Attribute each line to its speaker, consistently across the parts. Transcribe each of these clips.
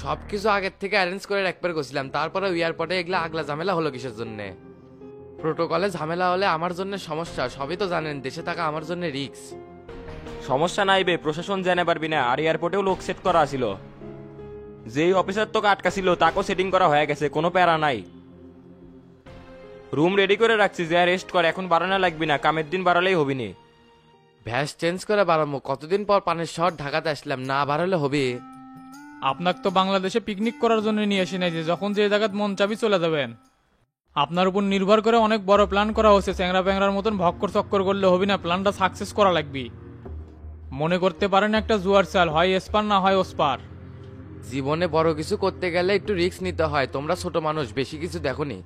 Speaker 1: সবকিছু আগের থেকে অ্যারেঞ্জ করে একবার গেছিলাম, তারপরে এয়ারপোর্টে এগুলা আগলা ঝামেলা হলো কিসের জন্যে? প্রোটোকলে ঝামেলা হলে আমার জন্য সমস্যা, সবই তো জানেন, দেশে থাকা আমার জন্য রিস্ক।
Speaker 2: সমস্যা নাই বে, প্রশাসন জানে পারবি না। আর এয়ারপোর্টেও লোক সেট করা ছিল, যেই অফিসার তোকে আটকা ছিল তাকেও সেটিং করা হয়ে গেছে, কোনো প্যারা নাই। রুম রেডি করে রাখছি, যে রেস্ট কর, এখন বাড়ানো লাগবি না, কামের দিন বাড়ালেই হবিনি।
Speaker 1: ভ্যাস চেঞ্জ করে বাড়াবো? কতদিন পর পানির শহর ঢাকাতে আসলাম, না বাড়ালে হবে?
Speaker 3: আপনাকে তো বাংলাদেশে পিকনিক করার জন্য নিয়ে আসি নাই যে যখন যে জায়গায় মন চাবি চলে যাবেন। আপনার উপর নির্ভর করে অনেক বড় প্ল্যান করা হচ্ছে, চ্যাংরা প্যাংরার মতন ভক্কর চক্কর করলে হবি না, প্ল্যানটা সাকসেস করা লাগবে। মনে করতে পারেন একটা জুয়ার চাল, হয় এসপার না হয় ওসপার।
Speaker 1: জীবনে বড় কিছু করতে গেলে একটু রিস্ক নিতে হয়, তোমরা ছোট মানুষ, বেশি কিছু দেখোনি।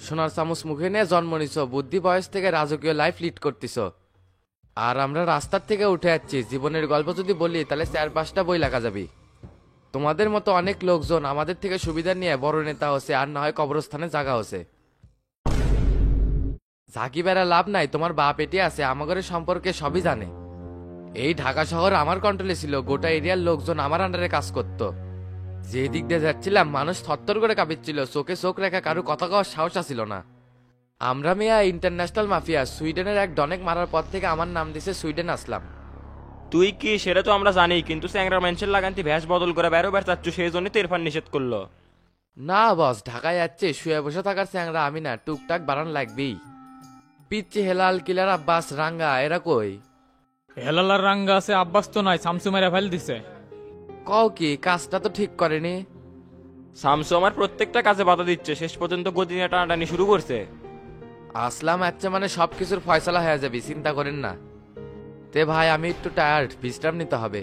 Speaker 1: সোনার চামচ মুখে নিয়ে জন্ম নিছ, বুদ্ধি বয়স থেকে রাজকীয় লাইফ লিড করতেছ, আর আমরা রাস্তার থেকে উঠে যাচ্ছি। জীবনের গল্প যদি বলি তাহলে 4-5টা বই লেখা যাবে। তোমাদের মতো অনেক লোকজন আমাদের থেকে সুবিধা নিয়ে বড় নেতা হচ্ছে, আর না হয় কবরস্থানে জায়গা হচ্ছে। ঝাঁকি বেড়া লাভ নাই, তোমার বাপ এটি আছে, আমাদের সম্পর্কে সবই জানে। এই ঢাকা শহর আমার কন্ট্রোলে ছিল, গোটা এরিয়ার লোকজন আমার আন্ডারে কাজ করত। যে দিক দিয়ে যাচ্ছিলাম মানুষ থরথর করে কাঁপিচ্ছিল, চোখে চোখ রেখা কারো কথা কওয়ার সাহস ছিল না। আমরা মিয়া ইন্টারন্যাশনাল মাফিয়া, সুইডেনের এক ডনেক মারার পর থেকে আমার নাম দিছে সুইডেন আসলাম।
Speaker 2: তুই কি সেটা তো আমরা জানি, কিন্তু চ্যাংরা মানুষের লাগান্তি ভ্যাস বদল করে বেরো বের চাচ্ছু, সেই জন্য তো ইরফান নিষেধ করলো।
Speaker 1: না বস, ঢাকায় যাচ্ছে, শুয়ে বসে থাকার চ্যাংরা আমি না, টুকটাক বাড়ান লাগবেই। পিচ্ছি হেলাল কিলার আব্বাস রাঙ্গা এরা কই?
Speaker 3: হেলালার রাঙ্গা আছে, আব্বাস তো নাই, শামসু মেরে ফেল দিছে।
Speaker 1: কও কি, কাজটা তো ঠিক করেনি?
Speaker 2: শামসু আমার প্রত্যেকটা কাজে বাধা দিচ্ছে, শেষ পর্যন্ত গদি নিয়ে টানাটানি শুরু করছে।
Speaker 1: আসলাম আচ্ছা মানে সবকিছুর ফয়সালা হয়ে যাবে, চিন্তা করেন না। তে ভাই আমি একটু টায়ার্ড, বিশ্রাম নিতে হবে।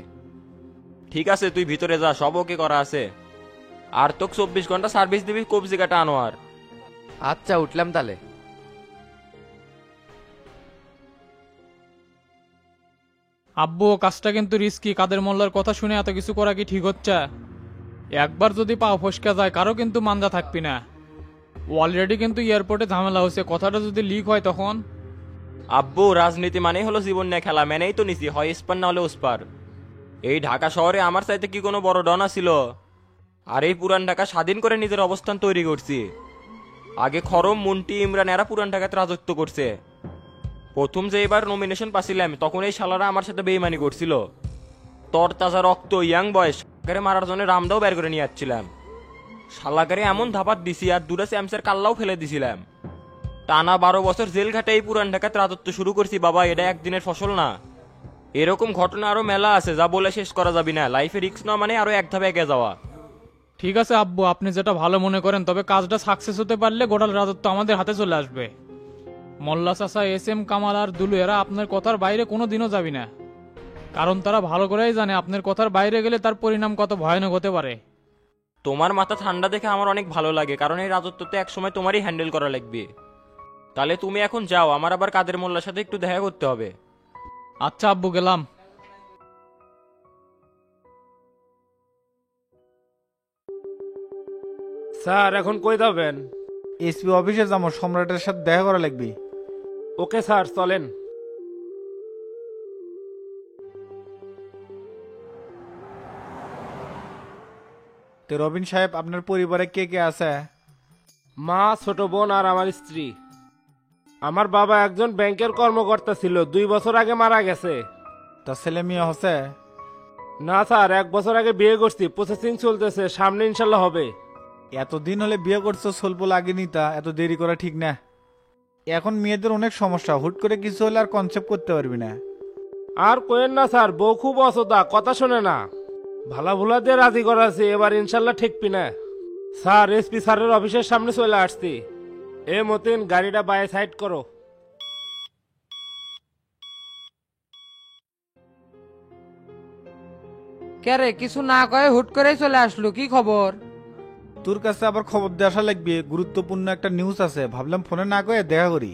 Speaker 2: ঠিক আছে, তুই ভিতরে যা, সব ওকে করা আছে। আর তোকে 24 ঘন্টা সার্ভিস দিবি কবজি কাটা আনোয়ার।
Speaker 1: আচ্ছা উঠলাম তাহলে।
Speaker 3: আব্বু কাজটা কিন্তু রিস্কি, কাদের মোল্লার কথা শুনে এত কিছু করা কি ঠিক হচ্ছে? একবার যদি পাও ফসকা যায় কারো কিন্তু মান্দা থাকবি না। অলরেডি কিন্তু এয়ারপোর্টে ঝামেলা হচ্ছে, কথাটা যদি লিক হয় তখন।
Speaker 2: আব্বু, রাজনীতি মানেই হলো জীবন নিয়ে খেলা, মেনেই তো নিছি, হয় ইস্পার না হলে ওসপার। এই ঢাকা শহরে আমার চাইতে কি কোনো বড় ডনা ছিল? আর এই পুরান ঢাকা স্বাধীন করে নিজের অবস্থান তৈরি করছি। আগে খরম মুন্টি ইমরান এরা পুরান ঢাকাতে রাজত্ব করছে। প্রথম যে এবার নমিনেশন পাচ্ছিলাম তখন এই শালারা আমার সাথে বেইমানি করছিল। তর তাজা রক্ত, ইয়াং বয়স মারার জন্য রামদাও বের করে নিয়ে যাচ্ছিলাম। শালাকারে এমন ধাপাত দিছি আর দুটা স্যামসের কাল্লাও ফেলে দিছিলাম। টানা 12 বছর জেল ঘাটে এই পুরান ঢাকাতে রাজত্ব শুরু করছি বাবা, এটা একদিনের ফসল না। এরকম ঘটনা আরো মেলা আছে, যা বলে শেষ করা যাবে না। লাইফে রিস্ক না মানে আরো এক ধাপে এগিয়ে যাওয়া।
Speaker 3: ঠিক আছে আব্বু, আপনি যেটা ভালো মনে করেন, তবে কাজটা সাকসেস হতে পারলে গোটাল রাজত্ব আমাদের হাতে চলে আসবে। মোল্লা চাচা, এস এম কামাল আর দুলু এরা আপনার কথার বাইরে কোনো দিনও যাবি না, কারণ তারা ভালো করেই জানে আপনার কথার বাইরে গেলে তার পরিণাম কত ভয়ানক হতে পারে।
Speaker 2: তোমার মাথা ঠান্ডা দেখে আমার অনেক ভালো লাগে, কারণ এই রাজত্বতে একসময় তোমারই হ্যান্ডেল করা লাগবে। তাহলে তুমি এখন যাও, আমার আবার কাদের মোল্লার সাথে একটু দেখা করতে হবে।
Speaker 3: আচ্ছা আব্বু, গেলাম।
Speaker 4: স্যার এখন কই যাবেন?
Speaker 5: এসপি অফিসে যাবো, সম্রাটের সাথে দেখা করা লাগবে।
Speaker 4: ওকে স্যার, চলেন।
Speaker 5: তো রবিন সাহেব, আপনার পরিবারে কে কে আছে?
Speaker 4: মা, ছোট বোন আর আমার স্ত্রী। আমার বাবা একজন ব্যাংকের কর্মকর্তা ছিল, 2 বছর আগে মারা গেছে।
Speaker 5: তা ছেলে মেয়ে হচ্ছে?
Speaker 4: না স্যার, 1 বছর আগে বিয়ে করছি, প্রসেসিং চলতেছে, সামনে ইনশাল্লাহ হবে।
Speaker 5: এতদিন হলে বিয়ে করছো, স্বল্প লাগেনি তা এত দেরি করা ঠিক না। এখন মেয়েদের অনেক সমস্যা, হুট করে কিছু হলে আর কনসেপ্ট করতে পারবি না।
Speaker 4: আর কোয়েন না স্যার, বউ খুব অসদা, কথা শোনে না। ভালা ভুলা দিয়ে রাজি করাছি, এবার ইনশাল্লাহ ঠেকবি না। স্যার, এসপি স্যারের অফিসের সামনে চলে আসছি। মতিন, গাড়িটা বাই সাইড করো।
Speaker 6: কে রে, কিছু না কয়ে হুট করেই চলে আসলো, কি খবর?
Speaker 5: তোর কাছে আবার খবর দিয়ে আসা লাগবে, গুরুত্বপূর্ণ একটা নিউজ আছে, ভাবলাম ফোনে না করে দেখা করি।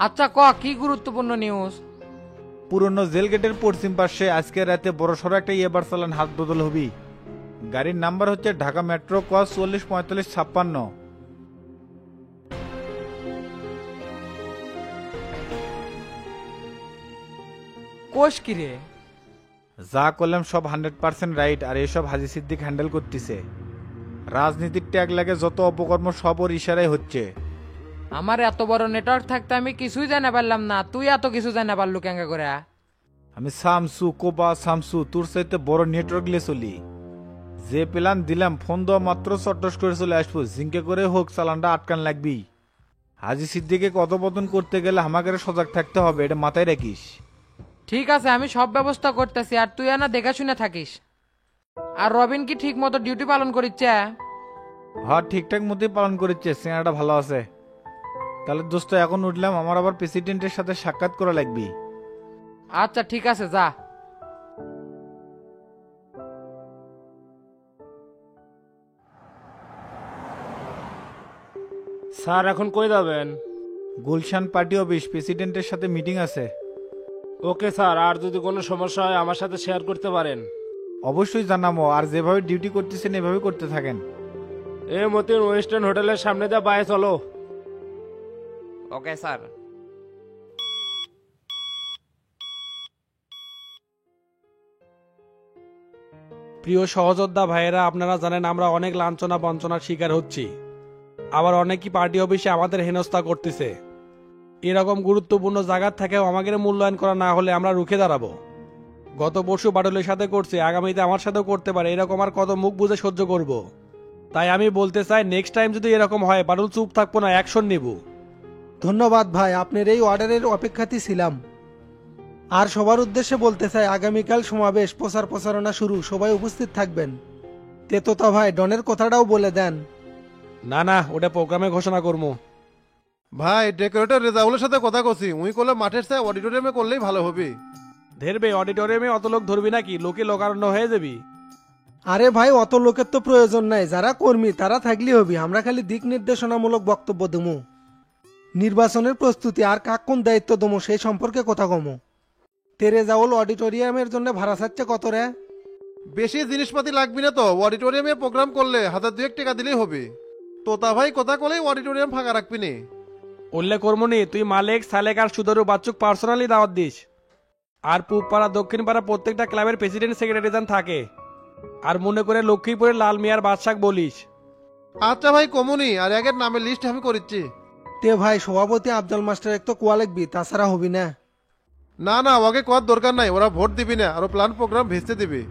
Speaker 6: আচ্ছা ক, কি গুরুত্বপূর্ণ নিউজ?
Speaker 5: পুরনো জেল গেটের পশ্চিম পাশে আজকে রাতে বড়সড় একটা ইয়েবার চালান হাত বদল হবি। গাড়ির নাম্বার হচ্ছে ঢাকা মেট্রো ক 444556।
Speaker 6: কোষ কি রে?
Speaker 5: যা করলাম সব 100% রাইট, আর এসব হাজি সিদ্দিক হ্যান্ডেল করতেছে। রাজনীতির ট্যাগ লাগে যত অপকর্ম সব ওর ইশারায় হচ্ছে।
Speaker 6: আমার এত বড় নেটওয়ার্ক থাকতে আমি কিছুই জানা পারলাম না, তুই এত কিছু জানা পারলু কেঙ্গা করে?
Speaker 5: আমি সামসু কোবা সামসু তোর সাথে বড় নেটওয়ার্ক লে চলি। যে প্ল্যান দিলাম ফোন দেওয়া মাত্র চট্টস করে চলে আসবো, জিঙ্কে করে হোক চালানটা আটকান লাগবি। হাজি সিদ্দিকে কথোপকথন করতে গেলে আমাকে সজাগ থাকতে হবে, এটা মাথায় রাখিস।
Speaker 6: ঠিক আছে, আমি সব ব্যবস্থা করতেছি, আর তুই না দেখা শুনে থাকিস। আর রবিন কি ঠিক মতো ডিউটি পালন করিচ্ছে?
Speaker 5: হ্যাঁ ঠিকঠাক মতোই পালন করেছে, সিনেমাটা ভালো আছে। তাহলে দোস্ত এখন উঠলাম, আমার আবার প্রেসিডেন্টের সাথে সাক্ষাৎ করা লাগবে।
Speaker 6: আচ্ছা ঠিক আছে, যা।
Speaker 4: স্যার এখন কই যাবেন?
Speaker 5: গুলশান পার্টি অফিস, প্রেসিডেন্টের সাথে মিটিং আছে।
Speaker 4: ওকে স্যার, আর যদি কোনো সমস্যা হয় আমার সাথে শেয়ার করতে পারেন।
Speaker 5: অবশ্যই জানাবো, আর যেভাবে ডিউটি করতেছেন এভাবে করতে থাকেন।
Speaker 4: এ মতিন ওয়েস্টার্ন হোটেলের সামনে দিয়ে বাইরে চলো।
Speaker 1: Okay sir.
Speaker 7: প্রিয় সহযোদ্ধা ভাইয়েরা, আপনারা জানেন আমরা অনেক লাঞ্ছনা বঞ্চনার শিকার হচ্ছি, আবার অনেকই পার্টি অফিসে আমাদের হেনস্থা করতেছে। এরকম গুরুত্বপূর্ণ জায়গার থেকেও আমাদের মূল্যায়ন করা না হলে আমরা রুখে দাঁড়াবো। গত পরশু বাটুলের সাথে করছে, আগামীতে আমার সাথেও করতে পারে, এরকম আর কত মুখ বুঝে সহ্য করব। তাই আমি বলতে চাই, নেক্সট টাইম যদি এরকম হয় বাটুল চুপ থাকবো না, অ্যাকশন নিব।
Speaker 8: ধন্যবাদ ভাই, আপনার এই অর্ডারের অপেক্ষাতেই ছিলাম। আর সবার উদ্দেশ্যে বলতে চাই, আগামীকাল সমাবেশ, প্রচার প্রচারণা শুরু, সবাই উপস্থিত থাকবেন। তেতোতা ভাই ডনের কথাটাও বলে দেন।
Speaker 7: না না, ওটা প্রোগ্রামে ঘোষণা করবো।
Speaker 9: ভাই ডেকোরেটর রেজাউলের সাথে কথা কছি, উই করলে মাঠের চাই অডিটোরিয়ামে করলেই ভালো হবে।
Speaker 7: ধরবে অডিটোরিয়ামে অত লোক ধরবি নাকি? লোকে লোকারণ্য হয়ে যাবি।
Speaker 8: আরে ভাই, অত লোকের তো প্রয়োজন নাই, যারা কর্মী তারা থাকলে হবে, আমরা খালি দিক নির্দেশনামূলক বক্তব্য দেবো। নির্বাচনের প্রস্তুতি আর কাক কোন দায়িত্ব দেবো সেই সম্পর্কে কথা কমো। তেরেজাউল অডিটোরিয়ামের জন্য ভাড়া চাচ্ছে কত রে?
Speaker 9: বেশি জিনিসপাতি লাগবে না তো, অডিটোরিয়ামে প্রোগ্রাম করলে 1000-2 টাকা দিলেই হবে। তোতা ভাই কথা কলেই অডিটোরিয়াম ফাঁকা রাখবি নে।
Speaker 7: উল্লেখ কর্মনি, তুই মালিক সালেক আর সুদরু বাচ্চুক পার্সোনালি দাওয়াত দিস। আর পূব পাড়া দক্ষিণ পাড়া প্রত্যেকটা ক্লাবের প্রেসিডেন্ট সেক্রেটারি যান থাকে। আর মনে করে লক্ষ্মীপুরের লাল মিয়ার বাদশাক বলিস।
Speaker 9: আচ্ছা ভাই কমুনি, আর আগের নামের লিস্ট আমি করিচ্ছি।
Speaker 8: তে ভাই, সভাপতি আফজাল মাস্টার এক তো কোয়া লিখবি, তাছাড়া হবি না।
Speaker 9: না না, ওকে কত দরকার নাই, ওরা ভোট দিবি না, আরো প্ল্যান প্রোগ্রাম ভেস্তে দিবি।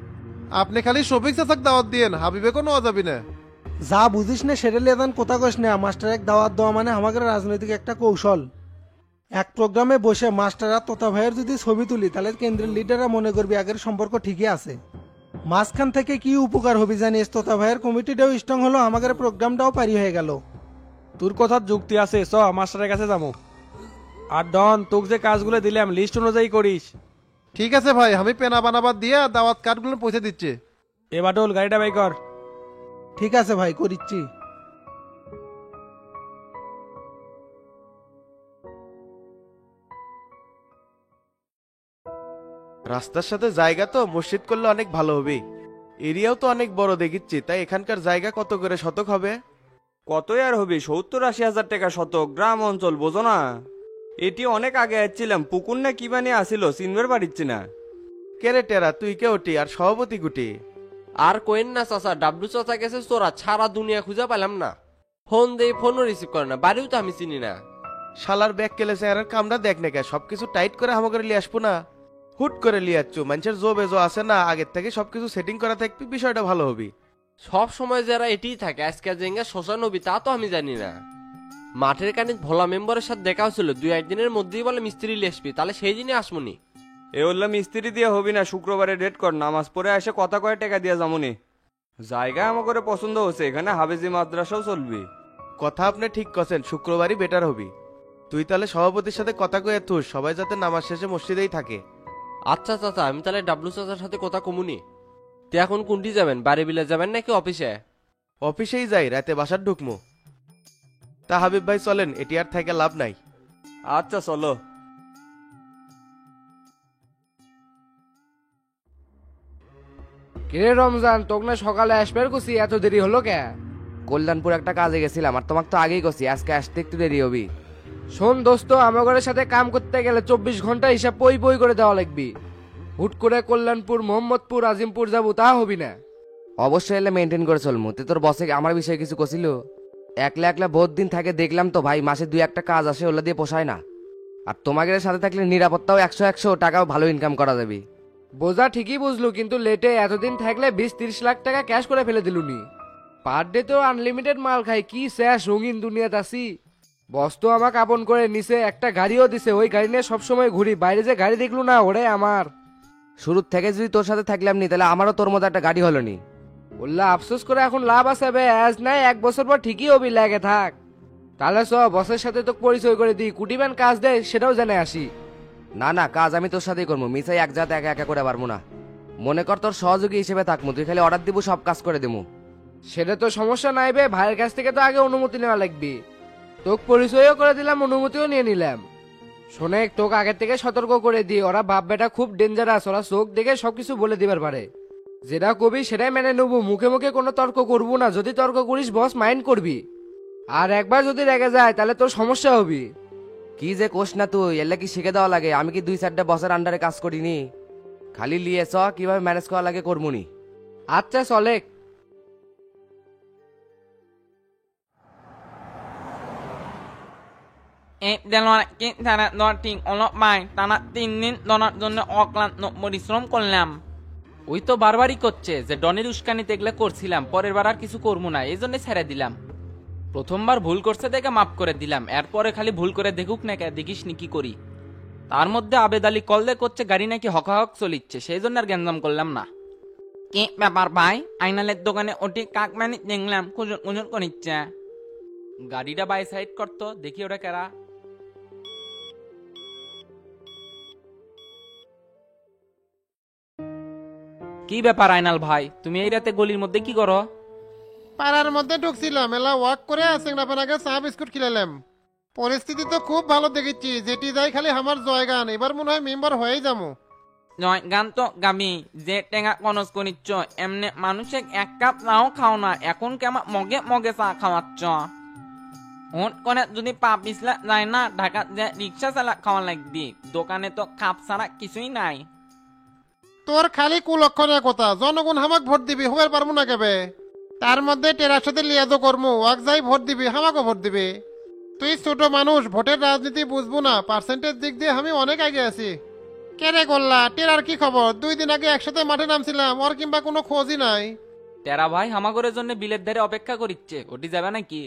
Speaker 9: আপনি খালি শফিক চাচাক দাওয়াত দিয়েন, হাবিবে কোনো যাবি না।
Speaker 8: যা বুঝিস না সেটা লেদান কোথা কস না, মাস্টার এক দাওয়াত দেওয়া মানে আমাদের রাজনৈতিক একটা কৌশল। এক প্রোগ্রামে বসে মাস্টাররা তোতা ভাইয়ের যদি ছবি তুলি, তাহলে কেন্দ্রের লিডাররা মনে করবি আগের সম্পর্ক ঠিকই আছে। মাঝখান থেকে কি উপকার হবি জানিস? তোতা ভাইয়ের কমিটিটাও স্ট্রং হলো, আমাদের প্রোগ্রামটাও পারি হয়ে গেল।
Speaker 7: তোর কথার যুক্তি আছে, চ মাস্টারের কাছে যাবো। আর ডন, তোকে যে কাজগুলো দিলাম লিস্ট অনুযায়ী করিস।
Speaker 9: ঠিক আছে ভাই, আমি পেনা বানাবার দিয়ে দাওয়াত কার্ডগুলো পৌঁছে দিচ্ছি।
Speaker 7: এ বাটুল, গাড়িটা বাই কর।
Speaker 8: ঠিক আছে ভাই, করিচ্ছি।
Speaker 1: রাস্তার সাথে জায়গা তো মসজিদ করলে অনেক ভালো হবে। এরিয়াও তো অনেক বড় দেখিচ্ছি, তাই এখানকার জায়গা কত করে শতক হবে?
Speaker 2: কতই আর হবে, 70-80 হাজার টাকা শতক, গ্রাম অঞ্চল বোঝো না। এটি অনেক আগে আসছিলাম, পুকুর না কি বানিয়ে আসিল, চিনবার পারিচ্ছি না।
Speaker 1: কেরে টেরা, তুই কে ওটি আর সভাপতি গুটি?
Speaker 10: আর কোয়েন না চাচা, ডাবলু চাচা গেছে চোরা, সারা দুনিয়া খুঁজে পেলাম না। ফোন দেই, ফোনও রিসিভ করে না, বাড়িও তো আমি চিনি না।
Speaker 1: শালার ব্যাগ কেলেছে আর কামড়া দেখ না কে, সবকিছু টাইট করে হামা করে লিয়ে আসবো না। হুট করে লিয়ে যাচ্ছ, মানুষের জো বেজো আছে না, আগের থেকে সবকিছু সেটিং করা থাকবি, বিষয়টা ভালো হবি।
Speaker 10: সব সময় যারা এটিই থাকে, আজকে জেঙ্গা শ্মশান হবি তা তো আমি জানি না। মাঠের কানে ভোলা মেম্বারের সাথে দেখা হচ্ছিল, 2-1 দিনের মধ্যেই বলে মিস্ত্রি লেসবি, তাহলে সেই দিনে আসমনি।
Speaker 2: এ বললাম মিস্ত্রি দিয়ে হবি না, শুক্রবারে ডেট কর, নামাজ পড়ে এসে কথা কয় টাকা দিয়ে যামনি। জায়গা আমার করে পছন্দ হচ্ছে, এখানে হাবেজি মাদ্রাসাও চলবি।
Speaker 1: কথা আপনি ঠিক করছেন, শুক্রবারই বেটার হবি। তুই তাহলে সভাপতির সাথে কথা কয়ে থুস, সবাই যাতে নামাজ শেষে মসজিদেই থাকে।
Speaker 10: আচ্ছা চাচা, আমি তাহলে ডাবলু চাচার সাথে কথা কমুনি। তে এখন কোনটি যাবেন, বাড়ি বিলে যাবেন নাকি অফিসে?
Speaker 1: অফিসেই যাই, রাতে বাসার ঢুকমু। তা হাবিব ভাই চলেন, এটি আর থেকে লাভ নাই।
Speaker 2: আচ্ছা চলো।
Speaker 6: কিরে রমজান, তোকে না সকালে আসবার কুছি, এত দেরি হলো কে?
Speaker 11: কল্যাণপুর একটা কাজে গেছিলাম, আর তোমাকে তো আগেই গেছি, আজকে আসতে একটু দেরি হবি।
Speaker 6: শোন দোস্ত, আমাদের সাথে কাম করতে গেলে 24 ঘন্টা হিসাব পই পই করে দেওয়া লাগবি।
Speaker 11: হুট করে কল্যাণপুর মোহাম্মদপুর আজিমপুর যাবো তা হবি না। অবশ্যই এলে মেনটেন করে চলমু। তুই তোর বসে আমার বিষয়ে কিছু কছিল? একলা একলা বহুত দিন থাকে দেখলাম তো ভাই, মাসে 2-1টা কাজ আসে, ওগুলা দিয়ে পোষায় না। আর তোমাদের সাথে থাকলে নিরাপত্তাও 100 টাকাও ভালো ইনকাম করা যাবে।
Speaker 1: বোঝা ঠিকই বুঝলু, কিন্তু লেটে এতদিন থাকলে 20-30 লাখ টাকা ক্যাশ করে ফেলে দিলুনি। পার ডে তো আনলিমিটেড মাল খাই, কি শেষ রঙিন দুনিয়াতে আসি। বস তো আমাকে আপন করে নিছে, একটা গাড়িও দিছে, ওই গাড়ি নিয়ে সবসময় ঘুরি। বাইরে যে গাড়ি দেখলু না, ওরে আমার।
Speaker 11: শুরুর থেকে যদি তোর সাথে থাকলাম নি তাহলে আমারও তোর মতো একটা গাড়ি হলো নি।
Speaker 1: বললা আফসোস করে এখন লাভ আছে বে, আজ নাই 1 বছর পর ঠিকই হবি, লাগে থাক। তাহলে সব বসের সাথে তো পরিচয় করে দিই, কুটিম্যান কাজ দেয় সেটাও জেনে আসি।
Speaker 11: না না, কাজ আমি তোর সাথেই করবো, মিসাই এক জাত একা একা করে পারবো না। মনে কর তোর সহযোগী হিসেবে থাকবো, তুই খালি অর্ডার দিব, সব কাজ করে দেবো।
Speaker 1: সেটা তো সমস্যা নাই বে, ভাইয়ের কাছ থেকে তো আগে অনুমতি নেওয়া লাগবে। তোকে পরিচয়ও করে দিলাম, অনুমতিও নিয়ে নিলাম। শোনে, তোকে আগে থেকে সতর্ক করে দি, ওরা বাপ বেটা খুব ডেঞ্জারাস, ওরা চোখ দেখে সবকিছু বলে দিবার পারে। যেটা কবি সেটাই মেনে নেবো, মুখে মুখে কোনো তর্ক করবো না। যদি তর্ক করিস বস মাইন্ড করবি, আর একবার যদি রেগে যায় তাহলে তোর সমস্যা হবি।
Speaker 11: কি যে কোষ না তুই, এলে কি শিখে দেওয়া লাগে? আমি কি 2-4টা বসের আন্ডারে কাজ করিনি? খালি লিয়ে চ, কিভাবে ম্যানেজ করা লাগে করবুনি।
Speaker 1: আচ্ছা চলে।
Speaker 6: টানা 3 দিন দনার জন্য অক্লান্ত পরিশ্রম করলাম।
Speaker 12: ওই তো বারবারই করছে যে ডনের উস্কানি দেখলে করছিলাম, পরের বার আর কিছু করবো না, এই জন্য ছেড়ে দিলাম। প্রথমবার ভুল করছে দেখে মাফ করে দিলাম, এরপরে খালি ভুল করে দেখুক না, দেখিস নি কি করি। তার মধ্যে আবেদ আলী কল দে করছে গাড়ি নাকি হকাহক চলিচ্ছে, সেই জন্য আর গ্যাঞ্জাম করলাম না।
Speaker 6: কি ব্যাপার ভাই, আইনালের দোকানে ওটি কাক মানে দেখলাম কুজুর কুজুর করিচ্ছে।
Speaker 12: গাড়িটা বাই সাইড করতো, দেখি ওটা কেরা। কি ব্যাপার আইনাল ভাই, তুমি এই রাতে গলির মধ্যে কি করো?
Speaker 9: পাড়ার মধ্যে ঢুকছিলাম, এলা ওয়াক করে সিংড়াপানাকে চা বিস্কুট খিলালাম। পরিস্থিতি তো খুব ভালো দেখেছি, যেটি যাই খালি আমার জয়গান, এবার মনে হয় মেম্বার হয়েই যাবো।
Speaker 6: জয় গান তো গাবি, যে টেঙা কনস করিচ্ছ, এমনি মানুষে 1 কাপ চাও খাও না, এখন কেমন মগে মগে চা খাওয়াচ্ছ। হুট করে যদি পা পিছলা যায় না, ঢাকা যে রিক্সা চালা খাওয়া লাগবি, দোকানে তো কাপ ছাড়া কিছুই নাই।
Speaker 9: তোর খালি কুলক্ষণের কথা, জনগণ হামাক ভোট দিবি, হবার পারবো না কেবে। তার মধ্যে টেরার সাথে লিয়াজো কর্ম, ওয়াক যাই ভোট দিবি, হামাকও ভোট দিবি। তুই ছোট মানুষ, ভোটের রাজনীতি বুঝবো না, পার্সেন্টেজ দিক দিয়ে আমি অনেক আগে আছি। কেরে করলা, টেরার কি খবর? 2 দিন আগে একসাথে মাঠে নামছিলাম, ওর কিংবা কোনো খোঁজই নাই।
Speaker 12: তেরা ভাই হামাগরের জন্য বিলের ধারে অপেক্ষা করিচ্ছে, ওটি যাবে নাকি?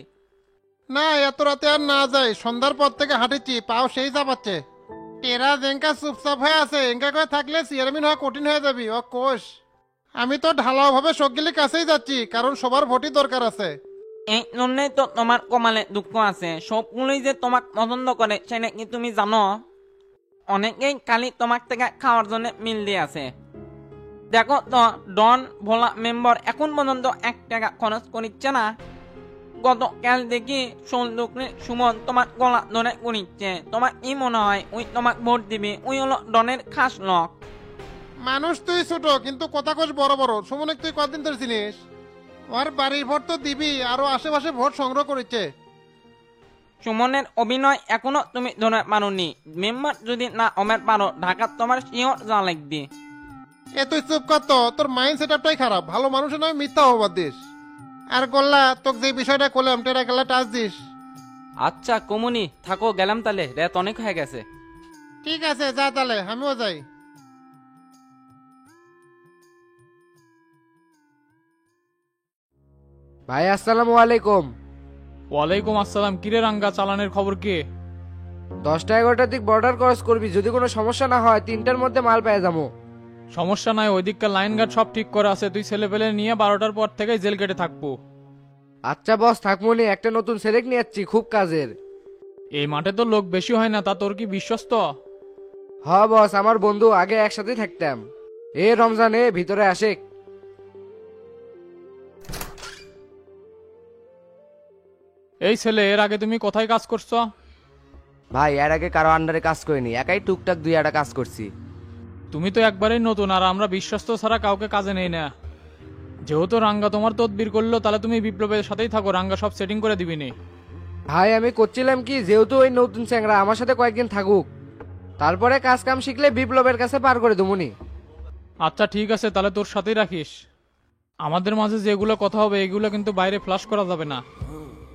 Speaker 9: না, এত রাতে আর না যাই, সন্ধ্যার পর থেকে হাঁটেছি, পাও সেই চাপাচ্ছে। টেরা জেঙ্কা চুপচাপ হয়ে আছে, এঙ্কা করে থাকলে চেয়ারম্যান হওয়া কঠিন হয়ে যাবি, ও কোষ। আমি তো ঢালাও ভাবে সবগুলির কাছেই যাচ্ছি, কারণ সবার ভোটই দরকার আছে।
Speaker 6: এই জন্যই তো তোমার কমালে দুঃখ আছে, সবগুলোই যে তোমাক পছন্দ করে সেটা কি তুমি জানো? অনেকেই খালি তোমাক থেকে খাওয়ার জন্য মিল দিয়ে আছে। দেখো তো, ডন ভোলা মেম্বার এখন পর্যন্ত 1 টাকা খরচ করিচ্ছে না। গতকাল দেখি সন্দুকনে সুমন তোমার গলা ধরে করিচ্ছে। তোমার কি মনে হয় ওই তোমাক ভোট দিবে? ওই হলো ডনের খাস লোক।
Speaker 9: মানুষ তুই ছোট, কিন্তু কথা কোষ বড় বড়। সুমনেক তুই কতদিন ধরে চিনিস? ওর বাড়ির ভোট তো দিবি, আরো আশেপাশে ভোট সংগ্রহ করেছে।
Speaker 6: সুমনের অভিনয় এখনো তুমি ধরে পারোনি। মেম্বার যদি না অমের পারো, ঢাকা তোমার শিওর যা লাগবে।
Speaker 9: এ তুই চুপ কর তো, তোর মাইন্ড সেটআপটাই খারাপ। ভালো মানুষের নয়, মিথ্যা অপবাদ দিস। আর গোল্লা, তোকে যে বিষয়টা করলাম, টেরা গেলা টাচ দিস।
Speaker 12: আচ্ছা কমুনি, থাকো, গেলাম তাহলে, রাত অনেক হয়ে গেছে।
Speaker 9: ঠিক আছে, যা তাহলে, আমিও যাই।
Speaker 1: ভাই আসসালামু আলাইকুম।
Speaker 3: ওয়ালাইকুম আসসালাম। কিরে রাঙ্গা, চালানের খবর কি?
Speaker 1: 10টা 11টার দিক বর্ডার ক্রস করবি, যদি কোনো সমস্যা না হয় 3টার মধ্যে মাল পেয়ে যাবো।
Speaker 3: সমস্যা নাই, ওই দিককার লাইন গার্ড সব ঠিক করা আছে। তুই ছেলে পেলে নিয়ে 12টার পর থেকে জেল গেটে থাকবো।
Speaker 1: আচ্ছা বস, থাকমনি, একটা নতুন সেরেক নিয়ে যাচ্ছি, খুব কাজের।
Speaker 3: এই মাঠে তো লোক বেশি হয় না, তা তোর কি বিশ্বস্ত?
Speaker 1: হ বস, আমার বন্ধু, আগে একসাথে থাকতাম। এ রমজানে ভিতরে আসে।
Speaker 3: এই ছেলে, এর আগে তুমি কোথায় কাজ করছো?
Speaker 11: ভাই এর আগে কারো আন্ডারে কাজ করিনি, একাই টুকটাক 2-1টা কাজ করছি।
Speaker 3: তুমি তো একবারেই নতুন, আর আমরা বিশ্বস্ত ছাড়া কাউকে কাজে নেই না। যেহেতু রাঙ্গা তোমার তদবির করলো, তাহলে তুমি বিপ্লবের সাথেই থাকো, রাঙ্গা সব সেটিং করে দিবিনি।
Speaker 1: ভাই আমি করছিলাম কি, যেহেতু ওই নতুন চ্যাংরা আমার সাথে কয়েকদিন থাকুক, তারপরে কাজ কাম শিখলে বিপ্লবের কাছে পার করে দেবনি।
Speaker 3: আচ্ছা ঠিক আছে, তাহলে তোর সাথেই রাখিস। আমাদের মাঝে যেগুলো কথা হবে এগুলো কিন্তু বাইরে ফ্লাশ করা যাবে না।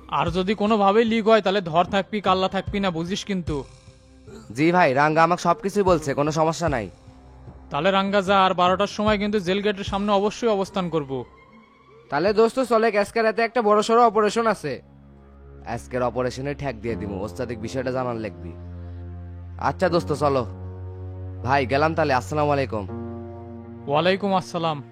Speaker 3: আর যদি কোনোভাবেই লিক হয় তাহলে ধর থাকবি কাল্লা থাকবি না, বুঝিস কিন্তু।
Speaker 11: জি ভাই, রাঙ্গা আমাকে সবকিছুই বলছে, কোনো সমস্যা নাই।
Speaker 3: তাহলে রাঙ্গা যা, আর 12টার সময় কিন্তু জেল গেটের সামনে অবশ্যই অবস্থান করব।
Speaker 13: তাহলে দোস্ত চলে, আজকের রাতে একটা বড় সড়ো অপারেশন আছে।
Speaker 11: আজকের অপারেশনে ঠ্যাক দিয়ে দিব, ওস্তাদিক বিষয়টা জানার লাগবি। আচ্ছা দোস্ত চলো ভাই, গেলাম তাহলে, আসসালামু আলাইকুম।
Speaker 3: ওয়ালাইকুম আসসালাম।